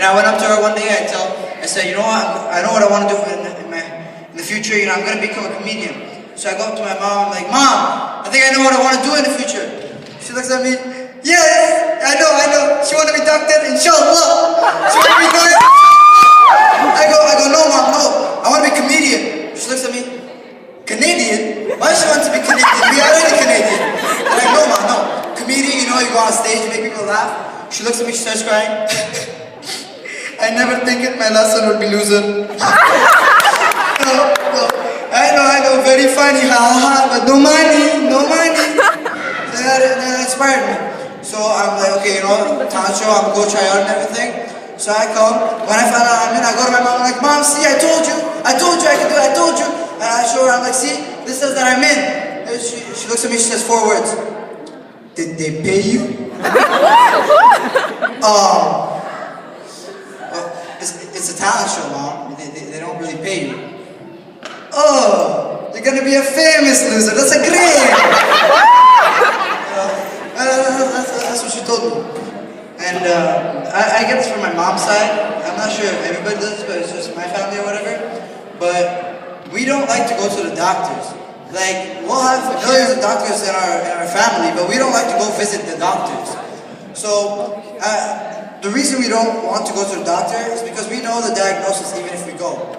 I went up to her one day. I said, you know what? I know what I want to do in the future. You know, I'm gonna become a comedian. So I go up to my mom. I'm like, Mom, I think I know what I want to do in the future. She looks at me. Yes, I know. She want to be doctor, inshallah. She want to be doctor. I go, no, Mom, no. I want to be comedian. She looks at me. Canadian? Why does she want to be Canadian? We are already Canadian. I'm like, no, Mom, no. Comedian, you know, you go on stage, you make people laugh. She looks at me, she starts crying. I never think my last son would be loser. No. I know, very funny, but no money. So that inspired me. So I'm like, okay, you know, talent show, I'm gonna go try out and everything. So I come, when I find out I'm in, I go to my mom, I'm like, Mom, see, I told you I could do it, I told you. And I show her, I'm like, see, this says that I'm in. And she looks at me, she says 4 words. Did they pay you? It's a talent show, Mom. They don't really pay you. Oh, you're gonna be a famous loser. That's a great. That's what she told me. And I get this from my mom's side. I'm not sure if everybody does this, but it's just my family or whatever. But we don't like to go to the doctors. Like, we'll have millions of doctors in our family, but we don't like to go visit the doctors. So, the reason we don't want to go to the doctor is because we know the diagnosis even if we go.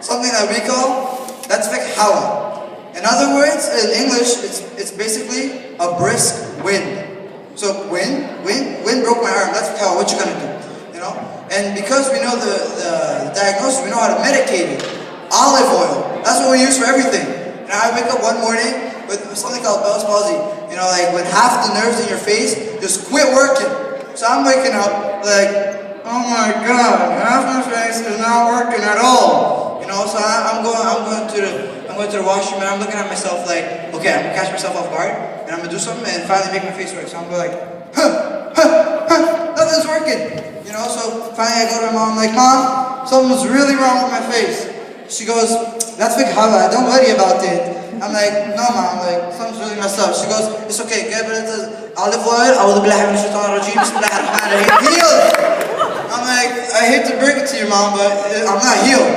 Something that we call, that's hawa. In other words, in English, it's basically a brisk wind. So wind broke my arm, that's hawa, what you gonna do? You know? And because we know the diagnosis, we know how to medicate it. Olive oil, that's what we use for everything. And I wake up one morning with something called Bell's palsy. You know, like when half the nerves in your face just quit working. So I'm waking up like, oh my God, half my face is not working at all. You know, so I'm going to the washroom and I'm looking at myself like, okay, I'm gonna catch myself off guard and I'm gonna do something and finally make my face work. So I'm going like, nothing's working. You know, so finally I go to my mom, I'm like, Mom, something's really wrong with my face. She goes, that's hawa, don't worry about it. I'm like, no, Mom, like, something's really messed up. She goes, it's okay, get rid of olive oil, a'udhu billahi minash shaitanir rajeem, bismillahir rahmanir rahim, healed. I'm like, I hate to break it to you, Mom, but I'm not healed.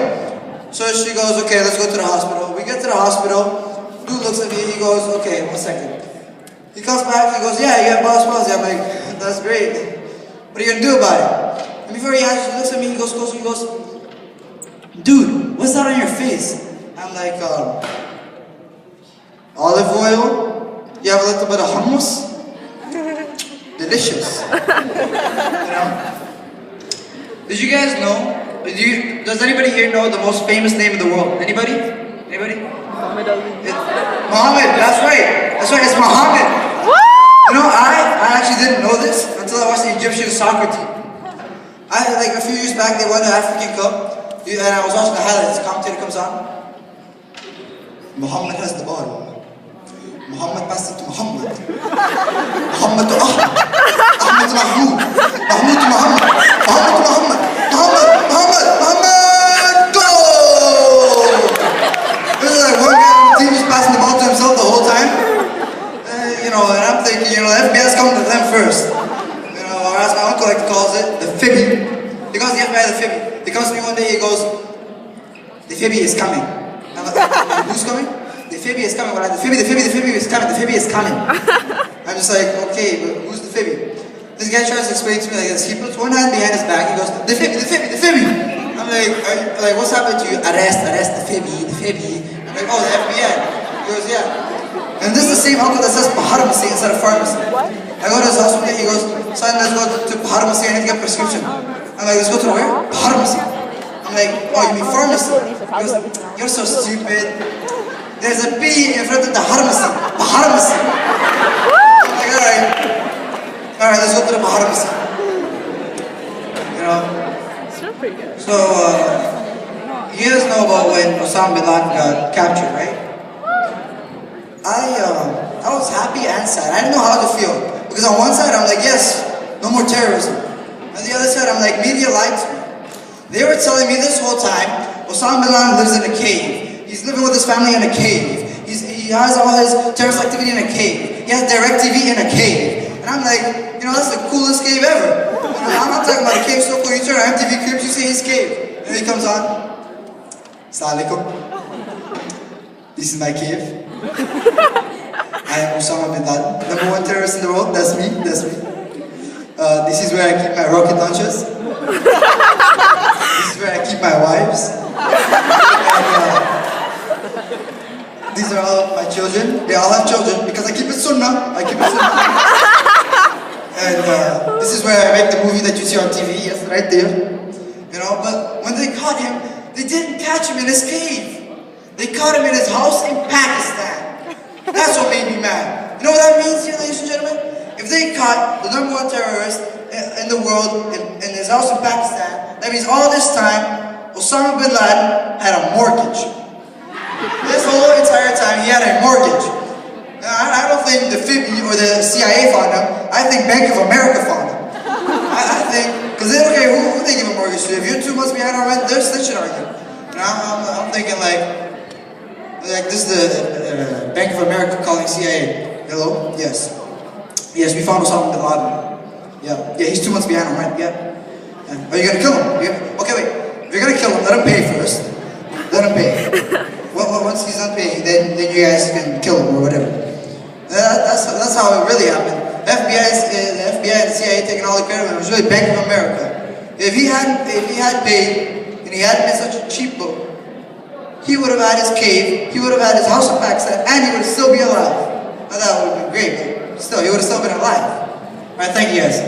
So she goes, okay, let's go to the hospital. We get to the hospital, dude looks at me, he goes, okay, 1 second. He comes back, he goes, yeah, you have Bell's palsy. I'm like, that's great. What are you gonna do about it? And before he answers, he looks at me, he goes, dude, what's that on your face? I'm like, olive oil. You have a little bit of hummus. Delicious. You know? Did you guys know? Does anybody here know the most famous name in the world? Anybody? Muhammad. Muhammad. That's right. It's Muhammad. You know, I actually didn't know this until I watched the Egyptian soccer team. Like a few years back, they won the African Cup. And I was watching the highlights, the commentator comes on. Muhammad has the ball. Muhammad passed it to Muhammad. Muhammad to Ahmed. Ahmed to Mahmoud. Mahmoud to Muhammad. Muhammad to Muhammad. Muhammad, goal! This is like one guy on the team just passing the ball to himself the whole time. You know, and I'm thinking, you know, the FBI's coming to them first. You know, or as my uncle like calls it, the Fibby. He calls the FBI the Fibby. He comes to me one day, he goes, the Fibby is coming. I'm like, who's coming? The Fibby is coming. The Fibby is coming. The Fibby is coming. I'm just like, okay, but who's the Fibby? This guy tries to explain to me like this. He puts one hand behind his back, he goes, the Fibby. I'm like, what's happened to you? Arrest the Fibby. I'm like, oh, the FBI. He goes, yeah. And this is the same uncle that says pharmacy instead of pharmacy. What? I go to his house one day, he goes, son, let's go to pharmacy, I need to get a prescription. I'm like, let's go to where? Pharmacy. I'm like, oh, you mean pharmacy? He goes, you're so stupid. There's a P in front of the pharmacy. Pharmacy. I'm like, alright, let's go to the pharmacy. You know? So, you guys know about when Osama bin Laden got captured, right? I was happy and sad. I didn't know how to feel. Because on one side, I'm like, yes, no more terrorism. On the other side, I'm like, media lied to me. They were telling me this whole time, Osama bin Laden lives in a cave. He's living with his family in a cave. He has all his terrorist activity in a cave. He has DirecTV in a cave. And I'm like, You know, that's the coolest cave ever. You know, I'm not talking about a cave so cool. You turn on MTV Cribs, you see his cave. And he comes on. Assalamu alaikum. This is my cave. I am Osama bin Laden, #1 terrorist in the world. That's me. This is where I keep my rocket launchers. This is where I keep my wives. And, these are all my children. They all have children because I keep it sunnah. And this is where I make the movie that you see on TV. Yes, right there. You know, but when they caught him, they didn't catch him in his cave. They caught him in his house in Pakistan. That's what made me mad. You know what that means here, ladies and gentlemen? If they caught the #1 terrorist in the world in his house in Pakistan, that means all this time, Osama bin Laden had a mortgage. This whole entire time, he had a mortgage. I don't think the FIBI or the CIA found him. I think Bank of America found him. I think, because okay, who they give a mortgage to? If you're 2 months behind on rent, they're snitching on you. And I'm thinking like this is the Bank of America calling CIA. Hello? Yes. Yes, we found Osama bin Laden. Yeah, he's 2 months behind on rent. Yeah. Are you gonna kill him? Okay, wait. If you're gonna kill him, let him pay first. Let him pay. Well, once he's done paying, then you guys can kill him or whatever. That's how it really happened. The FBI and the CIA taking all the credit, and it was really Bank of America. If he had paid and he hadn't been such a cheap book, he would have had his cave, he would have had his house in Pakistan, and he would still be alive. Now that would have been great, but still, he would have still been alive. Alright, thank you guys.